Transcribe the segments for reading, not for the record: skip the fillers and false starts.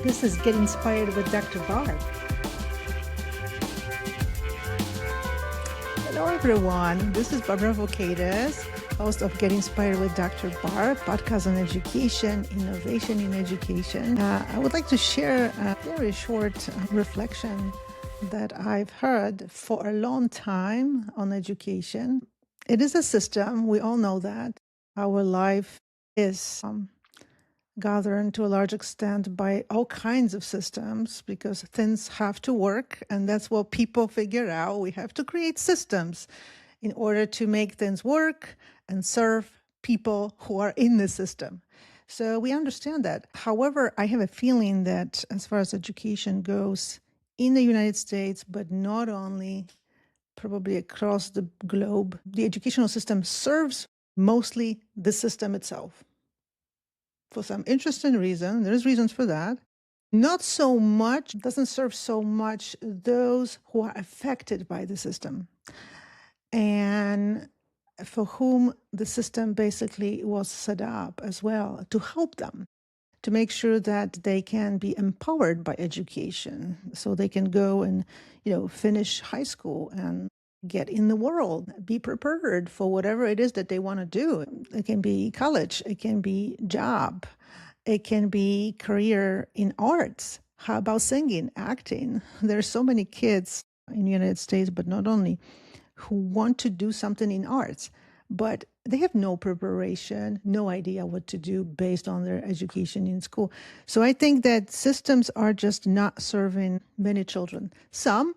This is Get Inspired with Dr. Barb. Hello, everyone. This is Barbara Vocatus, host of Get Inspired with Dr. Barb, podcast on education, innovation in education. I would like to share a very short reflection that I've heard for a long time on education. It is a system. We all know that. Our life is governed to a large extent by all kinds of systems because things have to work, and that's what people figure out. We have to create systems in order to make things work and serve people who are in the system. So we understand that. However, I have a feeling that as far as education goes in the United States, but not only, probably across the globe, the educational system serves mostly the system itself. For some interesting reason, there's reasons for that. Not so much, doesn't serve so much those who are affected by the system and for whom the system basically was set up as well to help them, to make sure that they can be empowered by education so they can go and, finish high school and get in the world, be prepared for whatever it is that they want to do. It can be college, it can be job, it can be career in arts. How about singing, acting? There's so many kids in the United States, but not only, who want to do something in arts, but they have no preparation, no idea what to do based on their education in school. So I think that systems are just not serving many children. Some,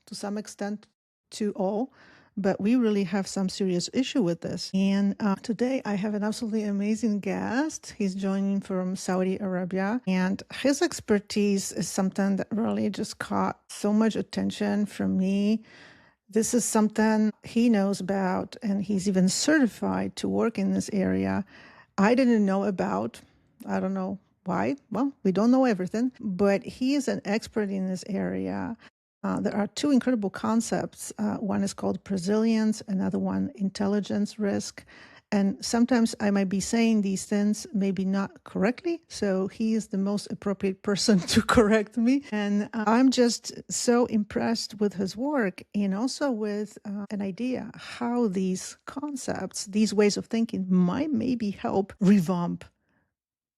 to some extent, to all, but we really have some serious issue with this. And today I have an absolutely amazing guest. He's joining from Saudi Arabia, and his expertise is something that really just caught so much attention from me. This is something he knows about, and he's even certified to work in this area. I didn't know about. I don't know why. Well, we don't know everything, but he is an expert in this area. There are two incredible concepts. One is called presilience, another one, intelligence risk. And sometimes I might be saying these things maybe not correctly, so he is the most appropriate person to correct me. And I'm just so impressed with his work and also with an idea how these concepts, these ways of thinking might maybe help revamp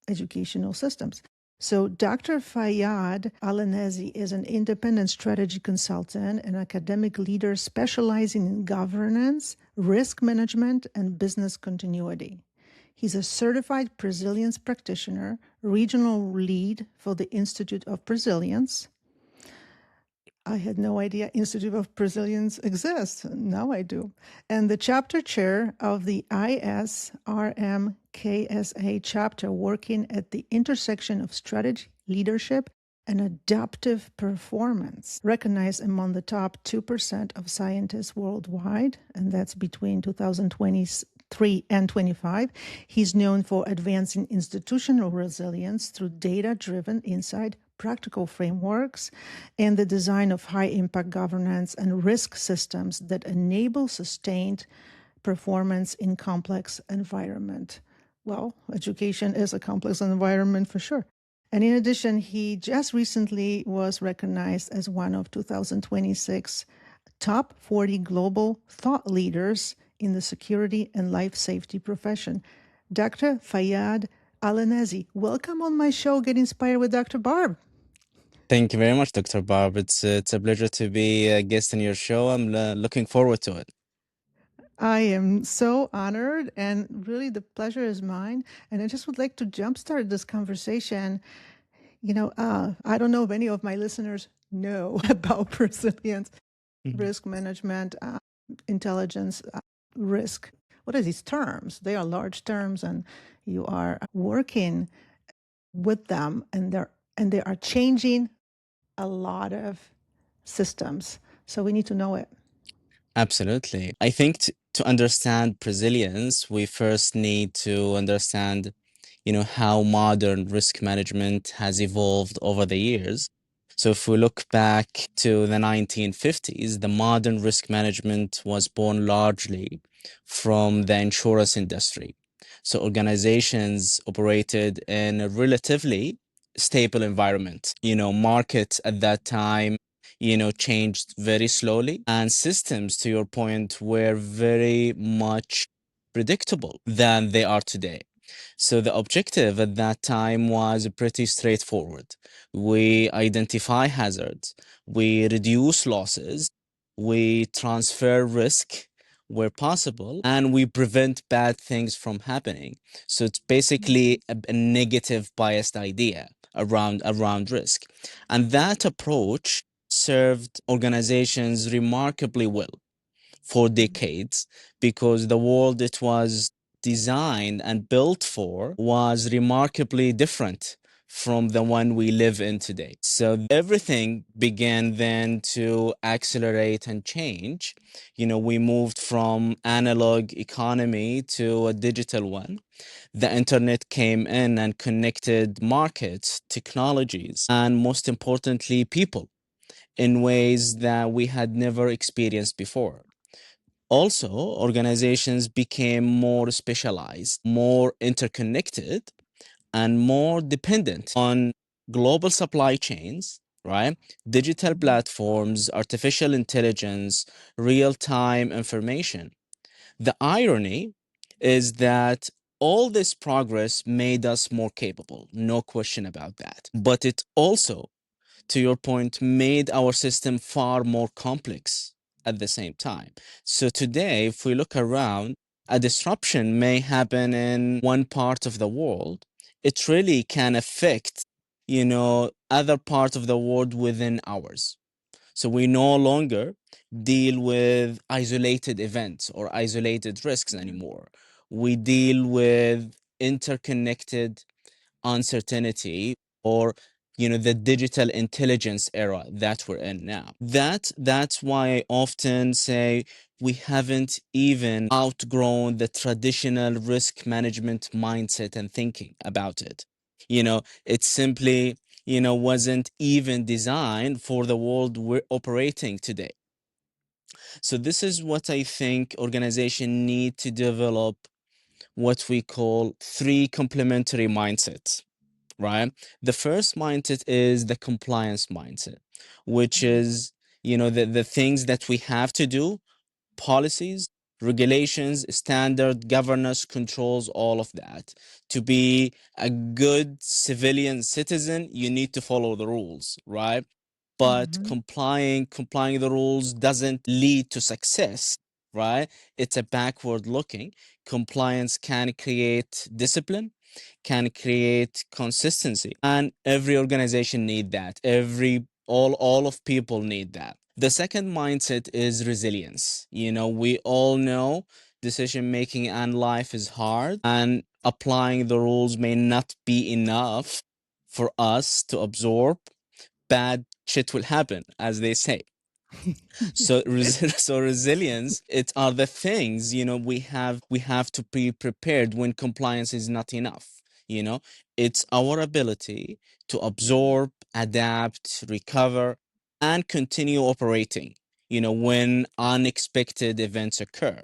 educational systems. So Dr. Fayadh Alenezi is an independent strategy consultant and academic leader specializing in governance, risk management, and business continuity. He's a certified presilience practitioner, regional lead for the Institute of Presilience. I had no idea Institute of Presilience exists. Now I do. And the chapter chair of the ISRMKSA chapter, working at the intersection of strategy, leadership, and adaptive performance, recognized among the top 2% of scientists worldwide, and that's between 2023 and 25. He's known for advancing institutional resilience through data-driven insight, practical frameworks, and the design of high-impact governance and risk systems that enable sustained performance in complex environment. Well, education is a complex environment for sure. And in addition, he just recently was recognized as one of 2026 top 40 global thought leaders in the security and life safety profession. Dr. Fayadh Alenezi, welcome on my show, Get Inspired with Dr. Barb. Thank you very much, Dr. Barb. It's a pleasure to be a guest on your show. I'm looking forward to it. I am so honored, and really the pleasure is mine. And I just would like to jumpstart this conversation. I don't know if any of my listeners know about resilience, risk management, intelligence, risk. What are these terms? They are large terms, and you are working with them, and they are changing a lot of systems. So we need to know it. Absolutely. I think to understand presilience, we first need to understand, how modern risk management has evolved over the years. So if we look back to the 1950s, the modern risk management was born largely from the insurance industry. So organizations operated in a relatively stable environment. Markets at that time, changed very slowly, and systems, to your point, were very much predictable than they are today. So the objective at that time was pretty straightforward. We identify hazards, we reduce losses, we transfer risk where possible, and we prevent bad things from happening. So it's basically a negative biased idea around risk. And that approach served organizations remarkably well for decades, because the world it was designed and built for was remarkably different from the one we live in today. So everything began then to accelerate and change. We moved from analog economy to a digital one. The internet came in and connected markets, technologies, and most importantly, people in ways that we had never experienced before. Also, organizations became more specialized, more interconnected, and more dependent on global supply chains, right? Digital platforms, artificial intelligence, real time information. The irony is that all this progress made us more capable, no question about that. But it also, to your point, made our system far more complex at the same time. So today, if we look around, a disruption may happen in one part of the world. It really can affect, other parts of the world within hours. So we no longer deal with isolated events or isolated risks anymore. We deal with interconnected uncertainty, or the digital intelligence era that we're in now. That's why I often say we haven't even outgrown the traditional risk management mindset and thinking about it. It simply wasn't even designed for the world we're operating today. So this is what I think organizations need to develop, what we call three complementary mindsets, right? The first mindset is the compliance mindset, which is, the things that we have to do, policies, regulations, standard, governance, controls, all of that. To be a good civilian citizen, you need to follow the rules, right? But complying the rules doesn't lead to success, right? It's a backward looking. Compliance can create discipline, can create consistency, and every organization need that. All of people need that. The second mindset is resilience. We all know decision making and life is hard, and applying the rules may not be enough for us to absorb. Bad shit will happen, as they say. So, so resilience, it are the things, we have to be prepared when compliance is not enough. It's our ability to absorb, adapt, recover, and continue operating, when unexpected events occur.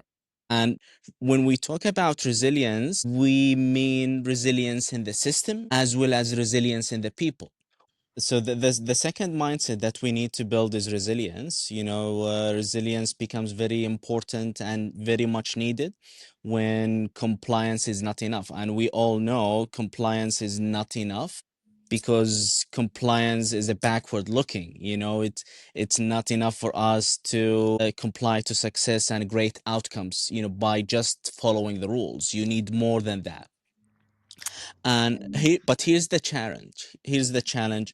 And when we talk about resilience, we mean resilience in the system as well as resilience in the people. So the second mindset that we need to build is resilience. Resilience becomes very important and very much needed when compliance is not enough. And we all know compliance is not enough because compliance is a backward looking. It's not enough for us to comply to success and great outcomes, by just following the rules. You need more than that. But here's the challenge.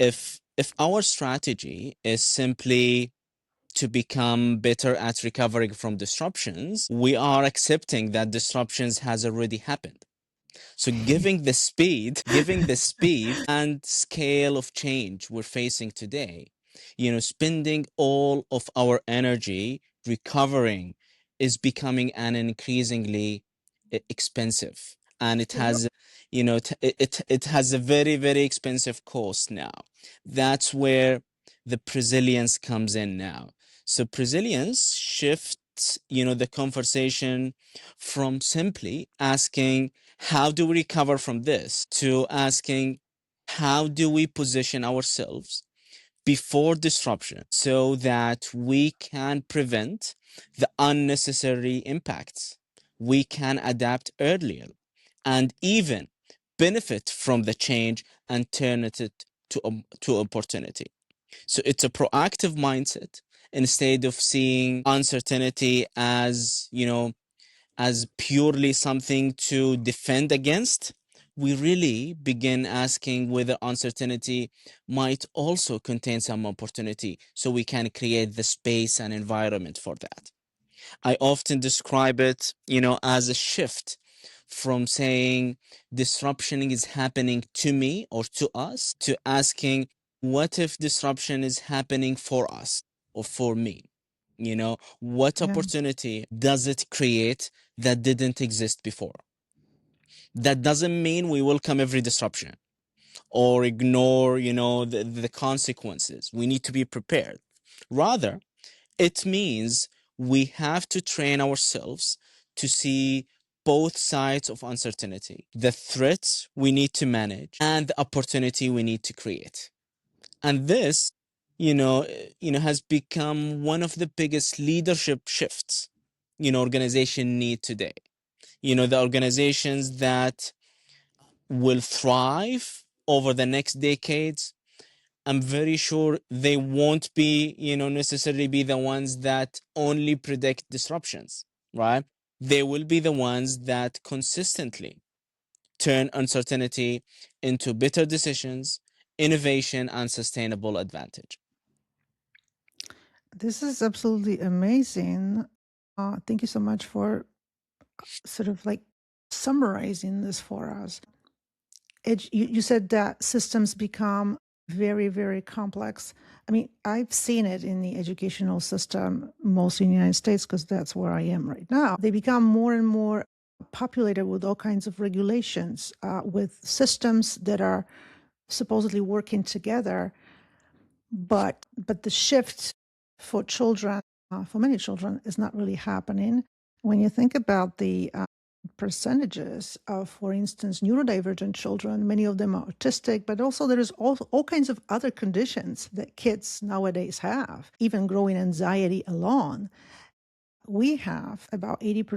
If our strategy is simply to become better at recovering from disruptions, we are accepting that disruptions has already happened. So giving the speed and scale of change we're facing today, spending all of our energy recovering is becoming an increasingly expensive, and it has, it has a very, very expensive cost now. That's where the presilience comes in now. So presilience shifts, the conversation from simply asking, how do we recover from this, to asking, How do we position ourselves before disruption so that we can prevent the unnecessary impacts? We can adapt earlier and even benefit from the change and turn it to opportunity. So it's a proactive mindset instead of seeing uncertainty as, as purely something to defend against. We really begin asking whether uncertainty might also contain some opportunity so we can create the space and environment for that. I often describe it, as a shift from saying disruption is happening to me or to us to asking, what if disruption is happening for us or for me? What Yeah. opportunity does it create that didn't exist before? That doesn't mean we welcome every disruption or ignore, the consequences. We need to be prepared. Rather, it means we have to train ourselves to see both sides of uncertainty, the threats we need to manage and the opportunity we need to create. And this, has become one of the biggest leadership shifts, organization need today. The organizations that will thrive over the next decades, I'm very sure they won't be, necessarily be the ones that only predict disruptions, right? They will be the ones that consistently turn uncertainty into better decisions, innovation, and sustainable advantage. This is absolutely amazing. Thank you so much for sort of like summarizing this for us. You said that systems become very, very complex. I mean, I've seen it in the educational system, mostly in the United States, because that's where I am right now. They become more and more populated with all kinds of regulations, with systems that are supposedly working together. But the shift for children, for many children, is not really happening. When you think about the percentages of, for instance, neurodivergent children, many of them are autistic, but also there's all kinds of other conditions that kids nowadays have, even growing anxiety alone. We have about 80%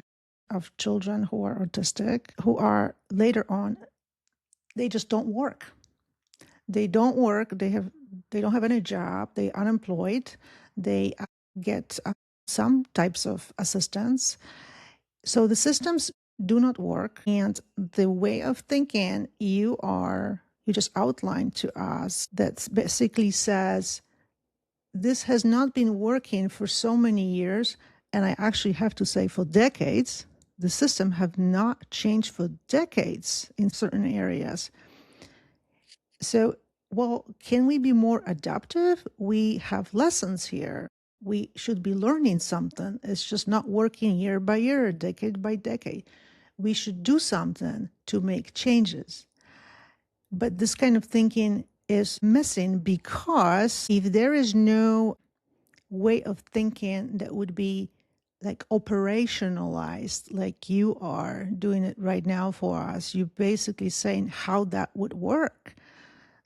of children who are autistic who are later on, they just don't work. They don't work. They don't have any job. They're unemployed. They get some types of assistance. So the systems do not work, and the way of thinking you just outlined to us that basically says this has not been working for so many years, and I actually have to say for decades. The system have not changed for decades in certain areas. So, well, can we be more adaptive? We have lessons here. We should be learning something. It's just not working year by year, decade by decade. We should do something to make changes. But this kind of thinking is missing because if there is no way of thinking that would be like operationalized, like you are doing it right now for us, you're basically saying how that would work.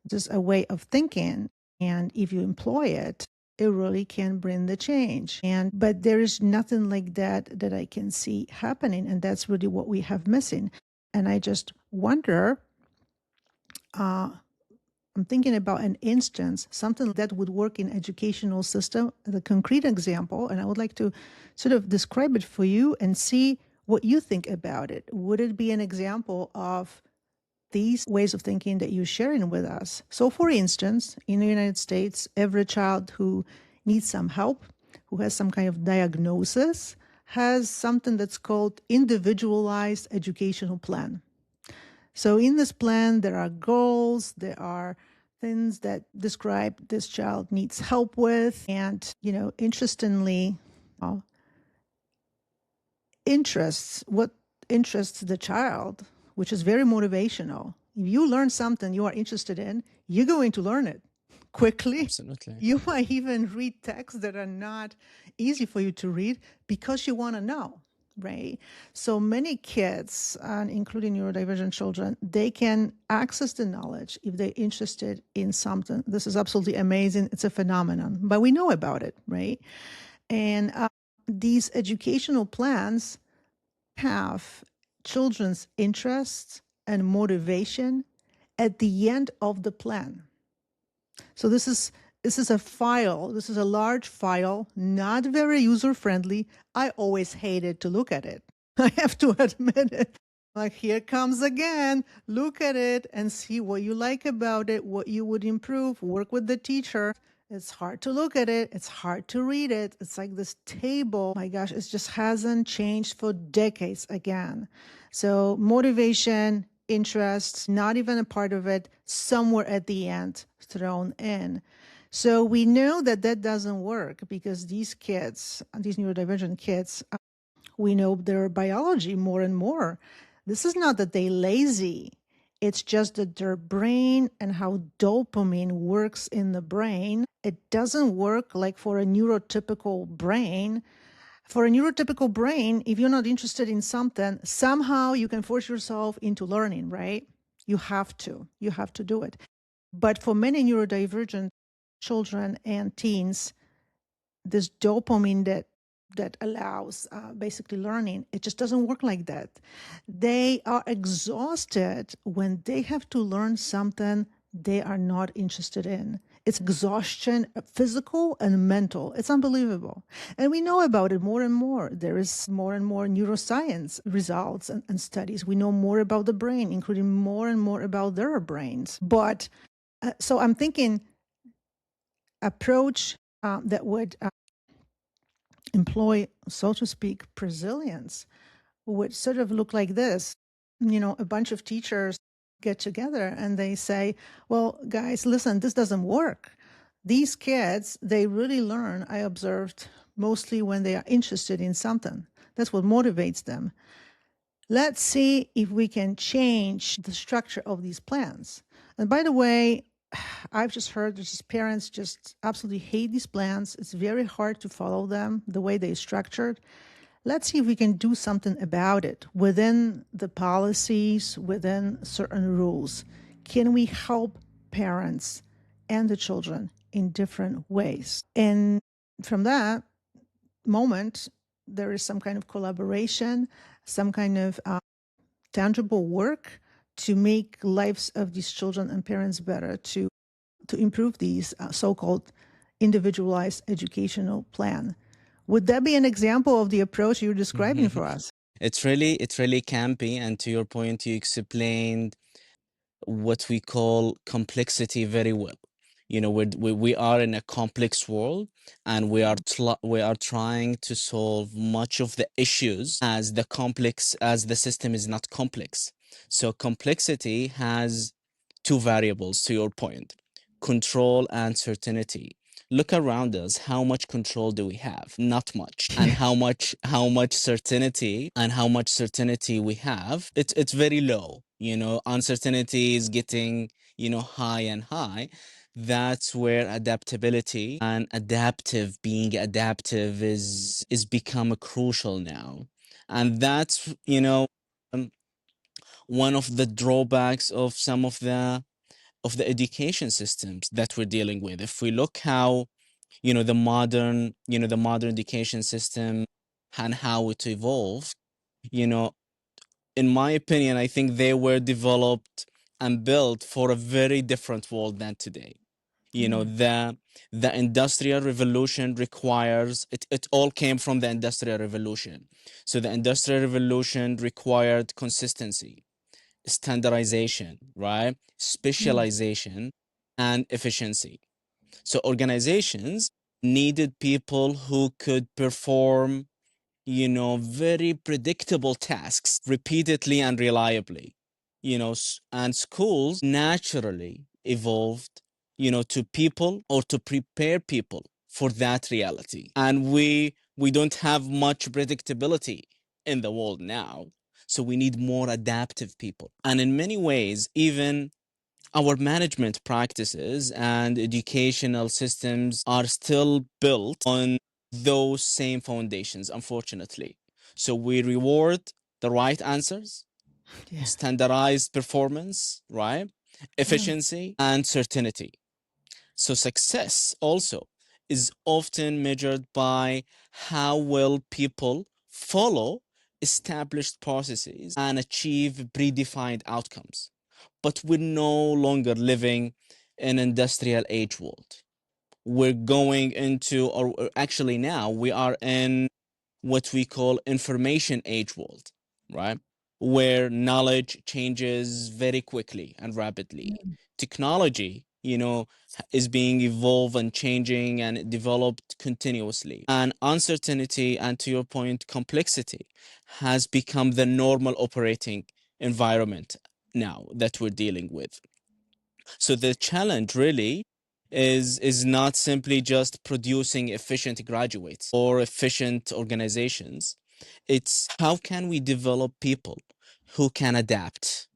Just a way of thinking. And if you employ it, it really can bring the change. But there is nothing like that I can see happening. And that's really what we have missing. And I just wonder, I'm thinking about an instance, something that would work in educational system, the concrete example, and I would like to sort of describe it for you and see what you think about it. Would it be an example of these ways of thinking that you're sharing with us? So, for instance, in the United States, every child who needs some help, who has some kind of diagnosis, has something that's called individualized educational plan. So, in this plan, there are goals, there are things that describe this child needs help with. And, interestingly, what interests the child, which is very motivational. If you learn something you are interested in, you're going to learn it quickly. Absolutely. You might even read texts that are not easy for you to read because you want to know. right? So many kids, and including neurodivergent children, they can access the knowledge if they're interested in something. This is absolutely amazing. It's a phenomenon, but we know about it, right? And these educational plans have children's interests and motivation at the end of the plan. So this is a file. This is a large file, not very user friendly. I always hated to look at it. I have to admit it. Like, here comes again. Look at it and see what you like about it, what you would improve, work with the teacher. It's hard to look at it. It's hard to read it. It's like this table. My gosh, it just hasn't changed for decades again. So, motivation, interests, not even a part of it, somewhere at the end thrown in. So, we know that that doesn't work because these kids, these neurodivergent kids, we know their biology more and more. This is not that they're lazy. It's just that their brain and how dopamine works in the brain, it doesn't work like for a neurotypical brain. For a neurotypical brain, if you're not interested in something, somehow you can force yourself into learning, right? You have to. You have to do it. But for many neurodivergent children and teens, this dopamine that allows basically learning, it just doesn't work like that. They are exhausted when they have to learn something they are not interested in. It's exhaustion, physical and mental. It's unbelievable. And we know about it more and more. There is more and more neuroscience results and studies. We know more about the brain, including more and more about their brains. But so I'm thinking approach that would employ, so to speak, presilience would sort of look like this. A bunch of teachers get together and they say, well, guys, listen, this doesn't work. These kids, they really learn, I observed, mostly when they are interested in something. That's what motivates them. Let's see if we can change the structure of these plans. And by the way, I've just heard that parents just absolutely hate these plans. It's very hard to follow them the way they're structured. Let's see if we can do something about it within the policies, within certain rules. Can we help parents and the children in different ways? And from that moment, there is some kind of collaboration, some kind of tangible work to make lives of these children and parents better, to improve these so-called individualized educational plan. Would that be an example of the approach you're describing for us? It's really campy, and to your point, you explained what we call complexity very well. We are in a complex world, and we are trying to solve much of the issues as the system is not complex. So complexity has two variables, to your point: control and certainty. Look around us. How much control do we have? Not much. And how much certainty we have, it's very low. Uncertainty is getting, high and high. That's where adaptability and being adaptive is become a crucial now. And that's, um, one of the drawbacks of some of the education systems that we're dealing with. If we look how, the modern education system and how it evolved, you know, in my opinion, I think they were developed and built for a very different world than today. The industrial revolution requires it. It all came from the industrial revolution. So the industrial revolution required consistency, standardization, right? Specialization and efficiency. So organizations needed people who could perform, very predictable tasks repeatedly and reliably. And schools naturally evolved, to people or to prepare people for that reality. And we don't have much predictability in the world now. So we need more adaptive people. And in many ways, even our management practices and educational systems are still built on those same foundations, unfortunately. So we reward the right answers, Yeah. standardized performance, right? Yeah. Efficiency and certainty. So success also is often measured by how well people follow established processes and achieve predefined outcomes. But we're no longer living in industrial age world. We're going into, or actually now we are in what we call information age world, right? Where knowledge changes very quickly and rapidly. Technology, is being evolved and changing and developed continuously. And uncertainty, and to your point, complexity has become the normal operating environment now that we're dealing with. So the challenge really is not simply just producing efficient graduates or efficient organizations. It's how can we develop people who can adapt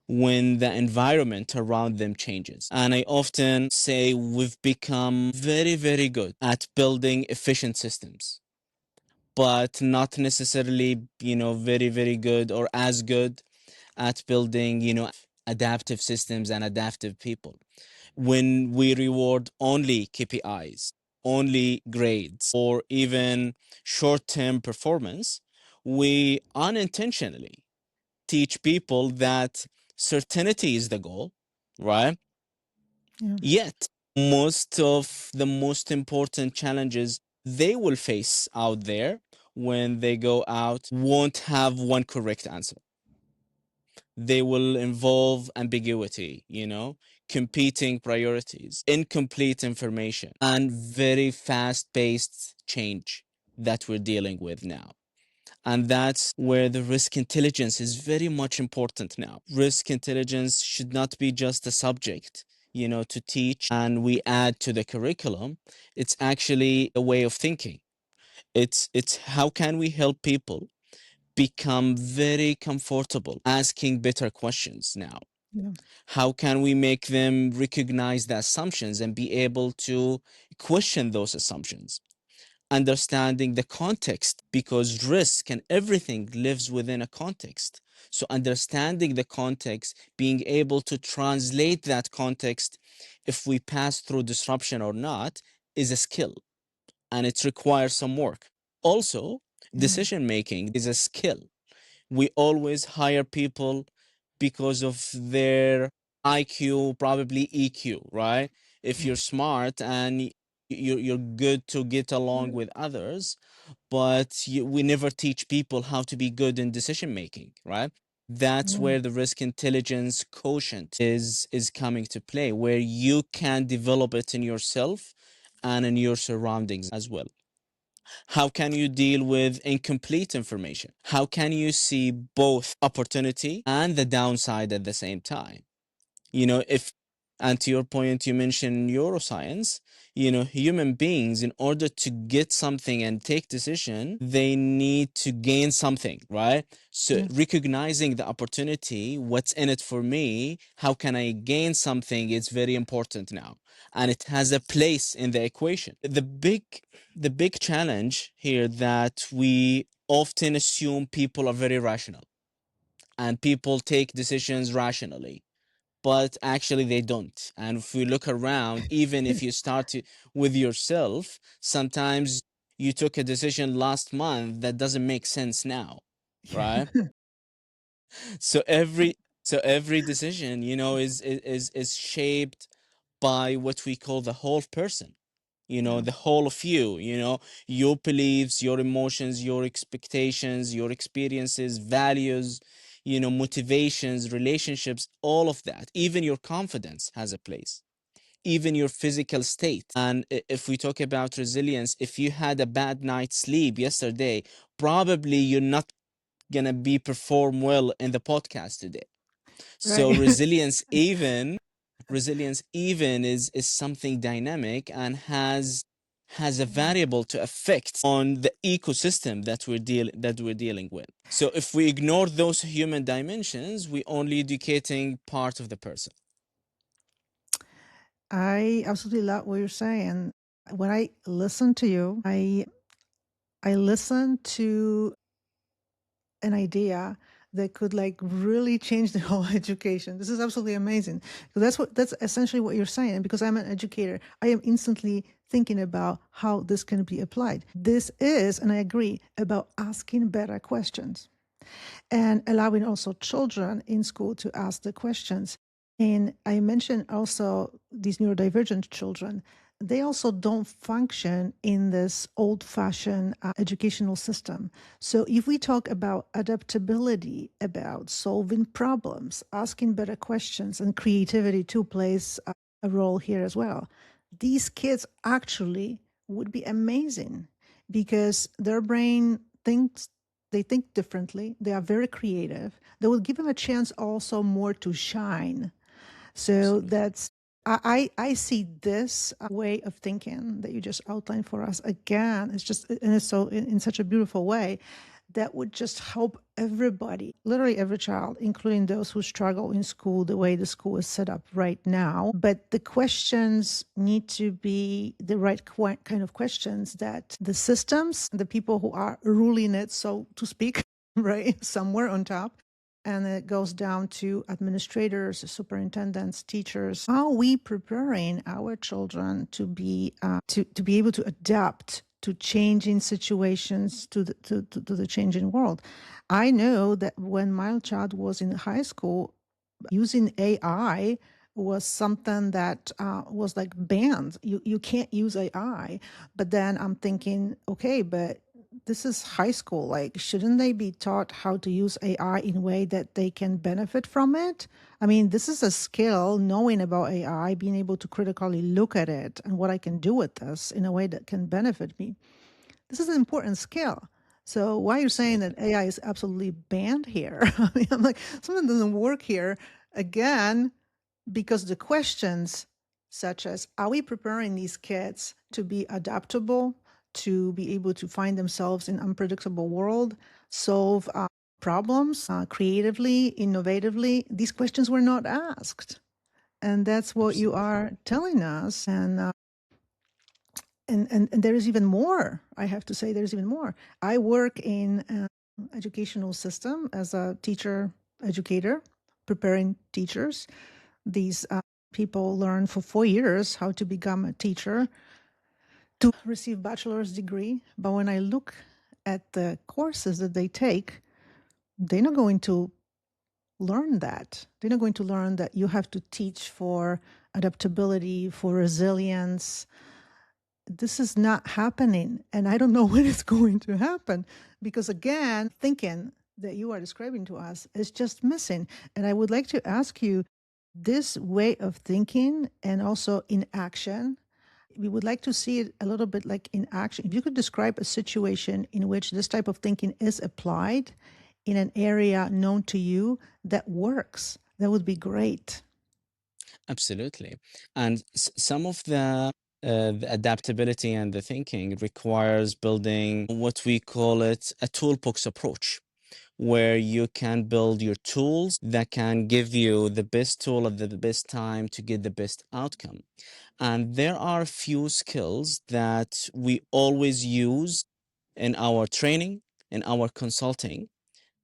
when the environment around them changes. And I often say we've become very, very good at building efficient systems, but not necessarily, very, very good or as good at building, adaptive systems and adaptive people. When we reward only KPIs, only grades, or even short term performance, we unintentionally teach people that certainty is the goal, right? Yeah. Yet, most of the most important challenges they will face out there when they go out won't have one correct answer. They will involve ambiguity, competing priorities, incomplete information, and very fast paced change that we're dealing with now. And that's where the risk intelligence is very much important now. Risk intelligence should not be just a subject, to teach and we add to the curriculum. It's actually a way of thinking. It's how can we help people become very comfortable asking better questions now? Yeah. How can we make them recognize the assumptions and be able to question those assumptions? Understanding the context, because risk and everything lives within a context. So, understanding the context, being able to translate that context if we pass through disruption or not, is a skill and it requires some work. Also, Yeah. decision making is a skill. We always hire people because of their IQ, probably EQ, right? If you're smart and you're good to get along with others, but we never teach people how to be good in decision making, right? That's Yeah. where the risk intelligence quotient is coming to play, where you can develop it in yourself and in your surroundings as well. How can you deal with incomplete information? How can you see both opportunity and the downside at the same time? If, and to your point, you mentioned neuroscience, human beings, in order to get something and take decision, they need to gain something, right? So Yeah. recognizing the opportunity, what's in it for me, how can I gain something, is very important now. And it has a place in the equation. The big challenge here that we often assume people are very rational and people take decisions rationally, but actually they don't. And if we look around, even if you start with yourself, sometimes you took a decision last month that doesn't make sense now, right? So every decision, is shaped by what we call the whole person, Yeah. the whole of you, your beliefs, your emotions, your expectations, your experiences, values, motivations, relationships, all of that. Even your confidence has a place, even your physical state. And if we talk about resilience, if you had a bad night's sleep yesterday, probably you're not gonna be perform well in the podcast today. So Right. resilience even is something dynamic and has a variable to affect on the ecosystem that we're dealing with. So if we ignore those human dimensions, we only educating part of the person. I absolutely love what you're saying. When I listen to you, I listen to an idea that could like really change the whole education. This is absolutely amazing. So that's essentially what you're saying. And because I'm an educator, I am instantly thinking about how this can be applied. This is, and I agree, about asking better questions and allowing also children in school to ask the questions. And I mentioned also these neurodivergent children. They also don't function in this old fashioned educational system. So, if we talk about adaptability, about solving problems, asking better questions, and creativity too plays a role here as well, these kids actually would be amazing because their brain thinks they think differently. They are very creative. They will give them a chance also more to shine. So Absolutely. that's I see this way of thinking that you just outlined for us again. It's just and it's so in such a beautiful way that would just help everybody, literally every child, including those who struggle in school the way the school is set up right now. But the questions need to be the right kind of questions that the systems, the people who are ruling it, so to speak, right, somewhere on top, and it goes down to administrators, superintendents, teachers. How are we preparing our children to be to be able to adapt to changing situations, to the changing world? I know that when my child was in high school, using AI was something that was like banned. You can't use AI. But then I'm thinking, okay, but this is high school. Like, shouldn't they be taught how to use AI in a way that they can benefit from it? I mean, this is a skill, knowing about AI, being able to critically look at it and what I can do with this in a way that can benefit me. This is an important skill. So why you're saying that Absolutely. AI is absolutely banned here? I mean, I'm like, something doesn't work here. Again, because the questions such as, are we preparing these kids to be adaptable, to be able to find themselves in unpredictable world, solve problems creatively, innovatively? These questions were not asked. And that's what you Absolutely. are telling us. And there is even more. I have to say, there's even more. I work in an educational system as a teacher educator, preparing teachers. These people learn for 4 years how to become a teacher to receive bachelor's degree. But when I look at the courses that they take, they're not going to learn that. They're not going to learn that you have to teach for adaptability, for resilience. This is not happening. And I don't know when it's going to happen because, again, thinking that you are describing to us is just missing. And I would like to ask you this way of thinking and also in action. We would like to see it a little bit like in action. If you could describe a situation in which this type of thinking is applied in an area known to you that works, that would be great. Absolutely. And some of the adaptability and the thinking requires building what we call it a toolbox approach, where you can build your tools that can give you the best tool at the best time to get the best outcome. And there are a few skills that we always use in our training, in our consulting,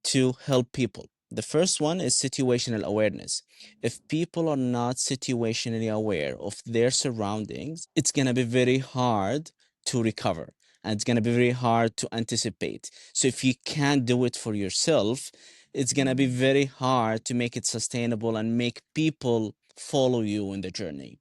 to help people. The first one is situational awareness. If people are not situationally aware of their surroundings, it's going to be very hard to recover and it's going to be very hard to anticipate. So, if you can't do it for yourself, it's going to be very hard to make it sustainable and make people follow you in the journey.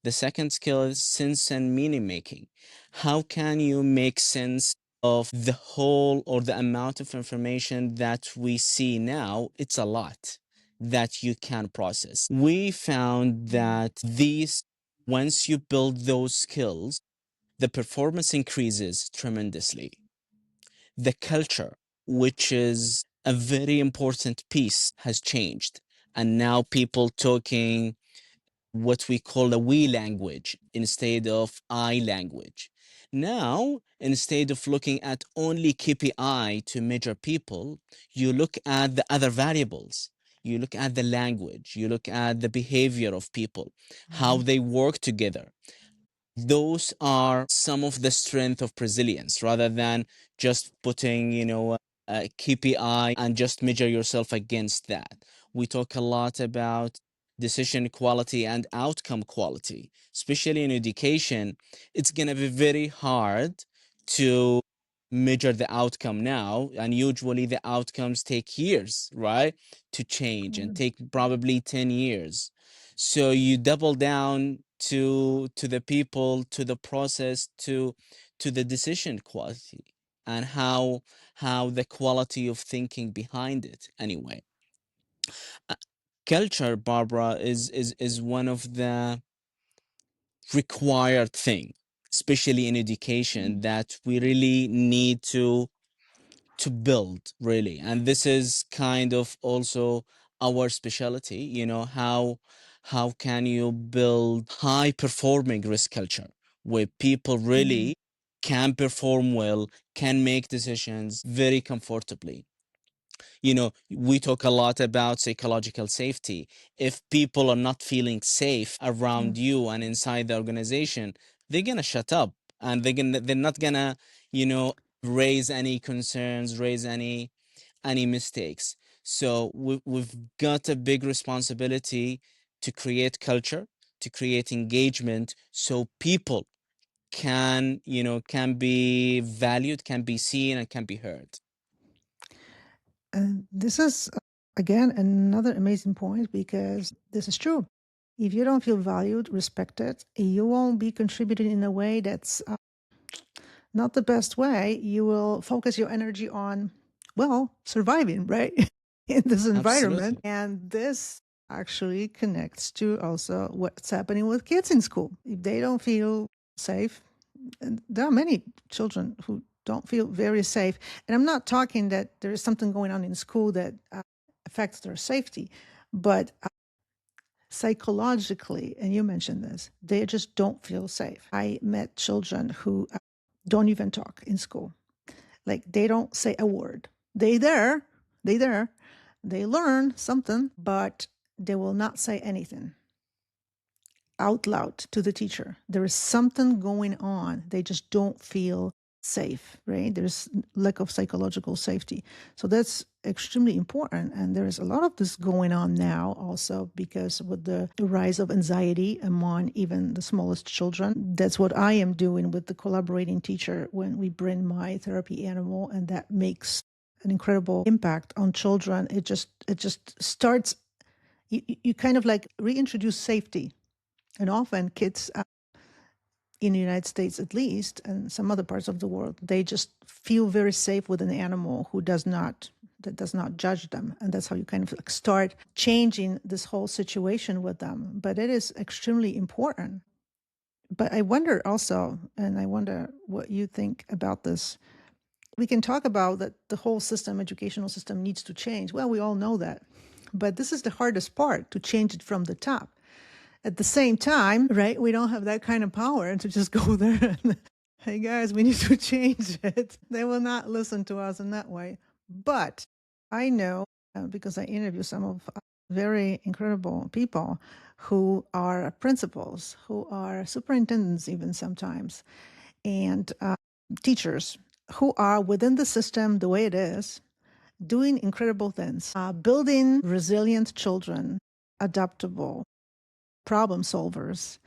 The second skill is sense and meaning making. How can you make sense of the whole or the amount of information that we see now? It's a lot that you can process. We found that once you build those skills, the performance increases tremendously. The culture, which is a very important piece, has changed. And now people talking what we call a we language instead of I language. Now, instead of looking at only KPI to measure people, you look at the other variables. You look at the language, you look at the behavior of people, how they work together. Those are some of the strength of resilience rather than just putting, KPI and just measure yourself against that. We talk a lot about decision quality and outcome quality, especially in education. It's going to be very hard to measure the outcome now, and usually the outcomes take years, right, to change, and take probably 10 years. So you double down to the people, to the process, to the decision quality, and how the quality of thinking behind it anyway. Uh, Culture, Barbara, is one of the required thing, especially in education, that we really need to build, really. And this is kind of also our specialty, how can you build high performing risk culture where people really can perform well, can make decisions very comfortably. We talk a lot about psychological safety. If people are not feeling safe around you and inside the organization, they're gonna shut up, and they're not gonna, raise any concerns, raise any mistakes. So we've got a big responsibility to create culture, to create engagement, so people can be valued, can be seen, and can be heard. And this is, again, another amazing point because this is true. If you don't feel valued, respected, you won't be contributing in a way that's not the best way. You will focus your energy on, well, surviving, right? In this environment. Absolutely. And this actually connects to also what's happening with kids in school. If they don't feel safe, and there are many children who don't feel very safe. And I'm not talking that there is something going on in school that affects their safety, but psychologically, and you mentioned this, they just don't feel safe. I met children who don't even talk in school. Like they don't say a word. They there, they learn something, but they will not say anything out loud to the teacher. There is something going on. They just don't feel safe, right? There's lack of psychological safety. So that's extremely important. And there is a lot of this going on now also because with the rise of anxiety among even the smallest children. That's what I am doing with the collaborating teacher when we bring my therapy animal, and that makes an incredible impact on children. It just starts, you kind of like reintroduce safety. And often kids in the United States, at least, and some other parts of the world, they just feel very safe with an animal that does not judge them. And that's how you kind of like start changing this whole situation with them. But it is extremely important. But I wonder also, and I wonder what you think about this. We can talk about that the whole system, educational system, needs to change. Well, we all know that. But this is the hardest part, to change it from the top. At the same time, right, we don't have that kind of power to just go there and, hey guys, we need to change it. They will not listen to us in that way. But I know, because I interview some of very incredible people who are principals, who are superintendents even sometimes, and teachers who are within the system the way it is, doing incredible things, building resilient children, adaptable, problem solvers,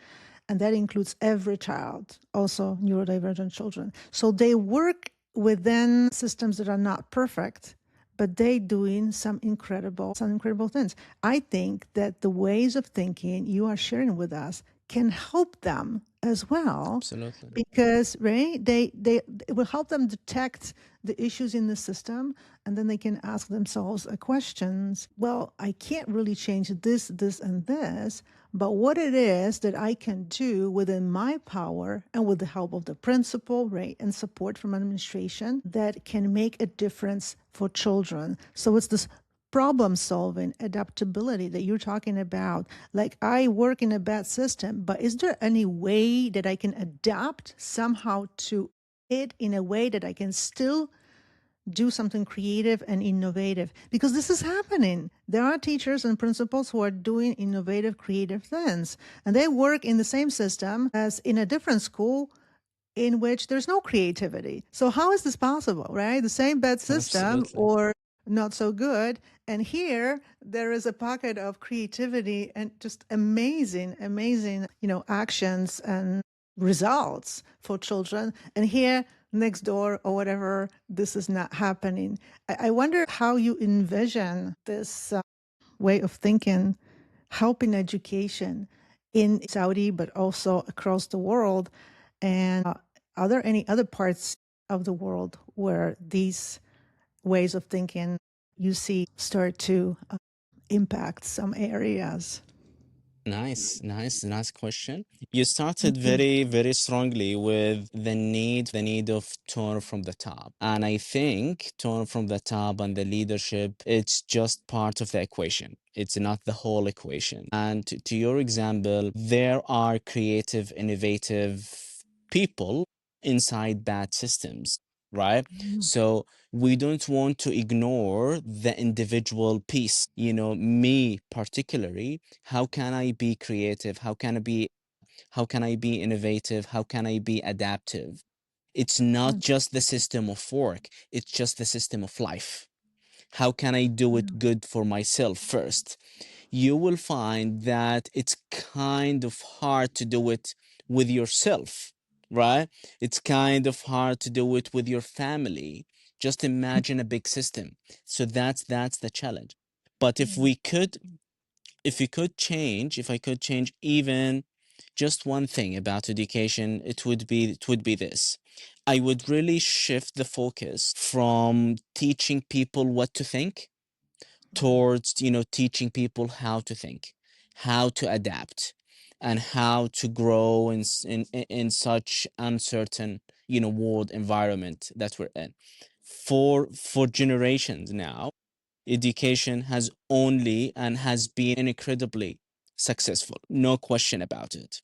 and that includes every child, also neurodivergent children. So they work within systems that are not perfect, but they doing some incredible things. I think that the ways of thinking you are sharing with us can help them as well, Absolutely. because right, they it will help them detect the issues in the system, and then they can ask themselves questions. Well, I can't really change this, and this, but what it is that I can do within my power and with the help of the principal, right, and support from administration that can make a difference for children. So it's this problem solving, adaptability that you're talking about. Like, I work in a bad system, but is there any way that I can adapt somehow to it in a way that I can still do something creative and innovative? Because this is happening. There are teachers and principals who are doing innovative, creative things, and they work in the same system as in a different school, in which there's no creativity. So how is this possible, right? The same bed system Absolutely. or not so good. And here there is a pocket of creativity and just amazing, amazing, actions and results for children. And here next door or whatever, this is not happening. I wonder how you envision this way of thinking helping education in Saudi, but also across the world. And are there any other parts of the world where these ways of thinking you see start to impact some areas? Nice, nice question. You started Mhm. very, very strongly with the need of tone from the top. And I think tone from the top and the leadership, it's just part of the equation. It's not the whole equation. And to your example, there are creative, innovative people inside bad systems, right? Mhm. So we don't want to ignore the individual piece. Me particularly, how can I be creative? How can I be innovative? How can I be adaptive? It's not just the system of work, it's just the system of life. How can I do it good for myself first? You will find that it's kind of hard to do it with yourself, right? It's kind of hard to do it with your family. Just imagine a big system. So that's the challenge. But if I could change even just one thing about education, it would be this. I would really shift the focus from teaching people what to think towards teaching people how to think, how to adapt, and how to grow in such uncertain world environment that we're in. For generations now, education has only and has been incredibly successful, no question about it,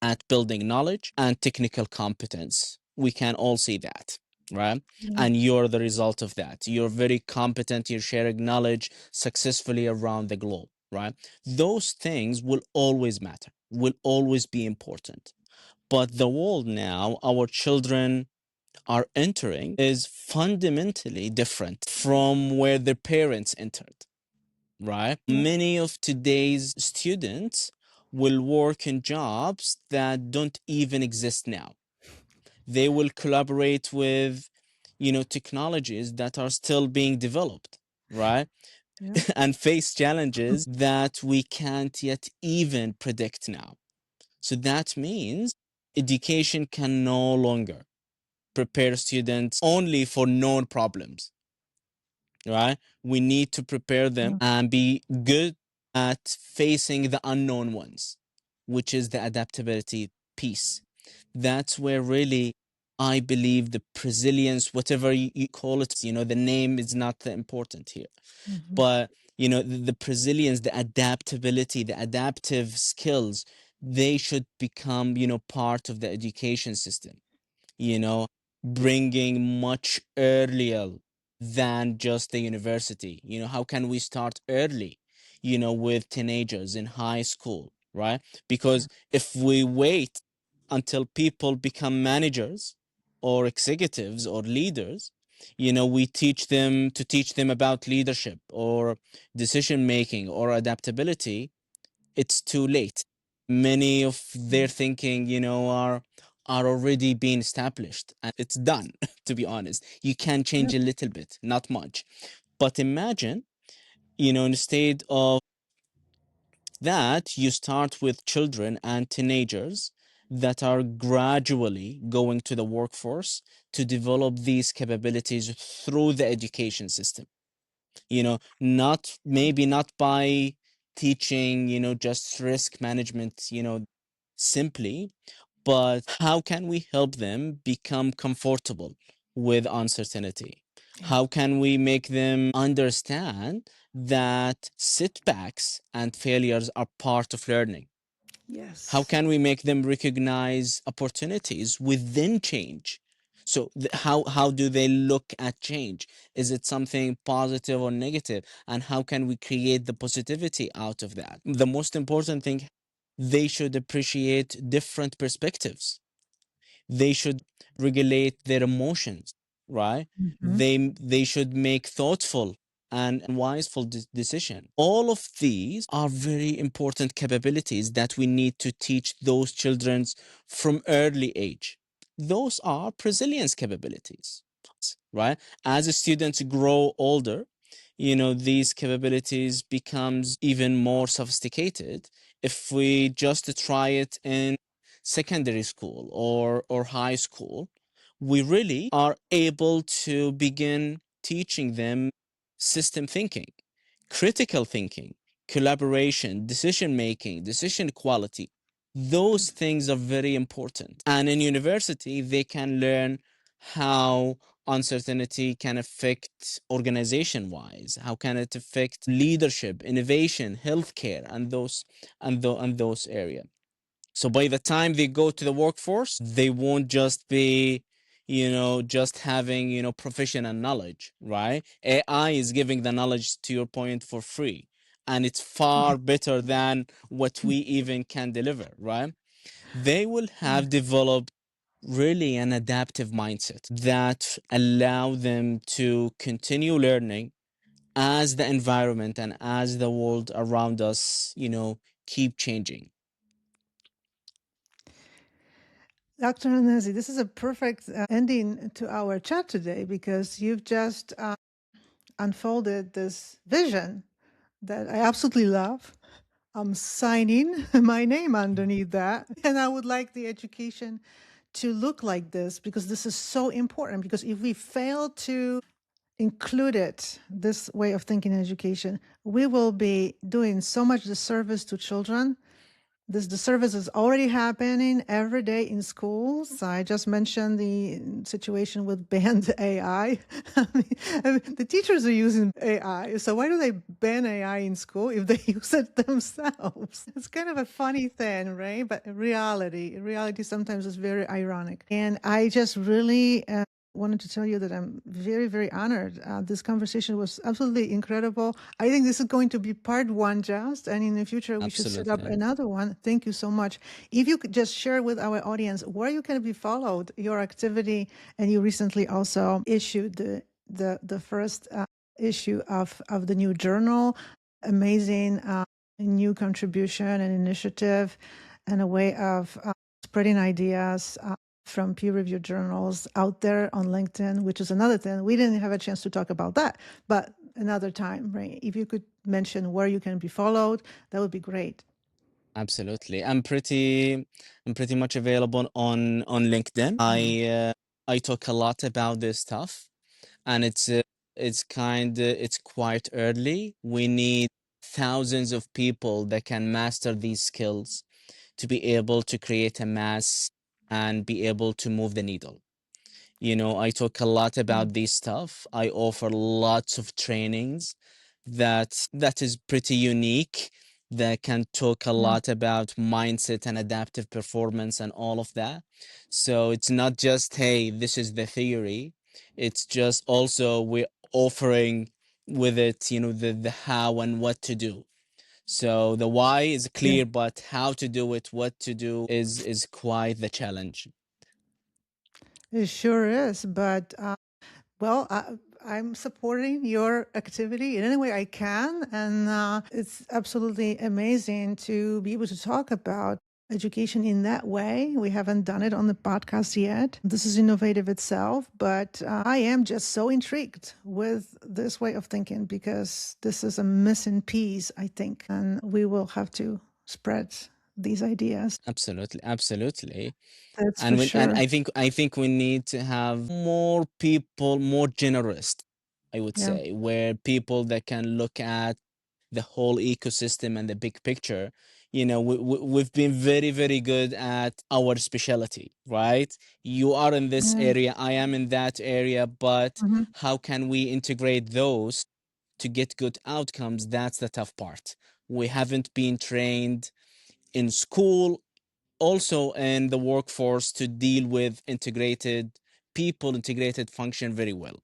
at building knowledge and technical competence. We can all see that, right? Yeah. And you're the result of that. You're very competent, you're sharing knowledge successfully around the globe, right? Those things will always matter, will always be important. But the world now, our children are entering, is fundamentally different from where their parents entered, right? Yeah. Many of today's students will work in jobs that don't even exist now. They will collaborate with, technologies that are still being developed, right? Yeah. And face challenges that we can't yet even predict now. So that means education can no longer prepare students only for known problems, right? We need to prepare them and be good at facing the unknown ones, which is the adaptability piece. That's where really I believe the presilience, whatever you call it, the name is not the important here, Mhm. but the presilience, the adaptability, the adaptive skills, they should become, part of the education system, you know, bringing much earlier than just the university. How can we start early, with teenagers in high school, right? Because if we wait until people become managers or executives or leaders, we teach them about leadership or decision making or adaptability, it's too late. Many of their thinking, are already being established and it's done. To be honest, you can Yeah. change a little bit, not much. But imagine, instead of that, you start with children and teenagers that are gradually going to the workforce to develop these capabilities through the education system. Not maybe not by teaching, just risk management, simply, but how can we help them become comfortable with uncertainty? Yeah. How can we make them understand that setbacks and failures are part of learning? How Yes. can we make them recognize opportunities within change? So how do they look at change? Is it something positive or negative? And how can we create the positivity out of that? The most important thing, they should appreciate different perspectives. They should regulate their emotions, right? Mhm. They should make thoughtful and wiseful decision. All of these are very important capabilities that we need to teach those children from early age. Those are resilience capabilities, right? As the students grow older, these capabilities becomes even more sophisticated if we just try it in secondary school or high school. We really are able to begin teaching them system thinking, critical thinking, collaboration, decision making, decision quality. Those things are very important. And in university, they can learn how uncertainty can affect organization wise, how can it affect leadership, innovation, healthcare, and those areas. So by the time they go to the workforce, they won't just be, just having, professional knowledge, right? AI is giving the knowledge, to your point, for free. And it's far better than what we even can deliver, right? They will have developed really an adaptive mindset that allow them to continue learning as the environment and as the world around us, keep changing. Dr. Alenezi, this is a perfect ending to our chat today because you've just unfolded this vision that I absolutely love. I'm signing my name underneath that. And I would like the education to look like this because this is so important. Because if we fail to include it, this way of thinking in education, we will be doing so much disservice to children. The service is already happening every day in schools. I just mentioned the situation with banned AI. I mean, the teachers are using AI, so why do they ban AI in school if they use it themselves? It's kind of a funny thing, right? But reality sometimes is very ironic. And I just really wanted to tell you that I'm very, very honored. This conversation was absolutely incredible. I think this is going to be part one, just, and in the future we should set up Absolutely. another one. Thank you so much. If you could just share with our audience where you can be followed, your activity, and you recently also issued the first issue of the new journal. Amazing new contribution and initiative, and a way of spreading ideas from peer-reviewed journals out there on LinkedIn, which is another thing. We didn't have a chance to talk about that, but another time, right? If you could mention where you can be followed, that would be great. Absolutely. I'm pretty much available on LinkedIn. I talk a lot about this stuff, and it's quite early. We need thousands of people that can master these skills to be able to create a mass and be able to move the needle. I talk a lot about this stuff. I offer lots of trainings that is pretty unique, that can talk a Yeah. lot about mindset and adaptive performance and all of that. So it's not just, hey, this is the theory. It's just also we're offering with it, the how and what to do. So the why is Yeah. clear, but how to do it, what to do is quite the challenge. It sure is. But well, I'm supporting your activity in any way I can. And it's absolutely amazing to be able to talk about education in that way. We haven't done it on the podcast yet. This is innovative itself, but I am just so intrigued with this way of thinking because this is a missing piece, I think, and we will have to spread these ideas. Absolutely, absolutely. That's for And sure. I think we need to have more people, more generous, I would Yeah. say, where people that can look at the whole ecosystem and the big picture. We've been very, very good at our specialty, right? You are in this Yeah. area, I am in that area, but Mhm. how can we integrate those to get good outcomes? That's the tough part. We haven't been trained in school, also in the workforce, to deal with integrated people, integrated function very well.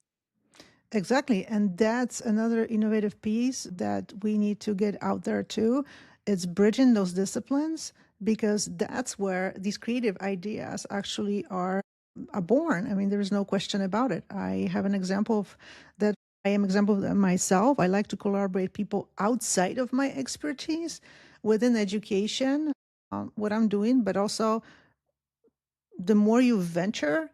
Exactly. And that's another innovative piece that we need to get out there too. It's bridging those disciplines because that's where these creative ideas actually are born. I mean, there is no question about it. I have an example of that. I am an example of that myself. I like to collaborate people outside of my expertise within education, what I'm doing, but also the more you venture,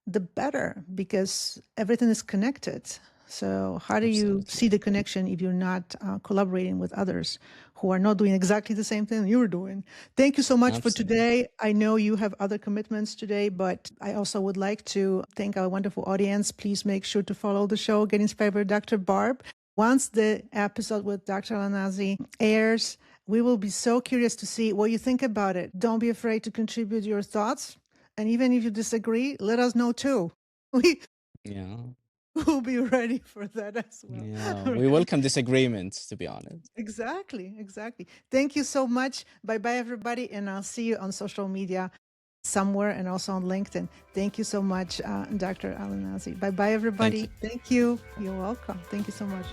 the better, because everything is connected. So how do you Absolutely. see the connection if you're not collaborating with others who are not doing exactly the same thing you're doing? Thank you so much for Absolutely. today. I know you have other commitments today, but I also would like to thank our wonderful audience. Please make sure to follow the show, Get Inspired with Dr. Barb. Once the episode with Dr. Alenezi airs, we will be so curious to see what you think about it. Don't be afraid to contribute your thoughts. And even if you disagree, let us know too. We Yeah. will be ready for that as well. Yeah. We Okay. welcome disagreement, to be honest. Exactly. Exactly. Thank you so much. Bye bye, everybody. And I'll see you on social media somewhere and also on LinkedIn. Thank you so much, Dr. Alenezi. Bye bye, Thank you. everybody. Thank you. You're welcome. Thank you so much.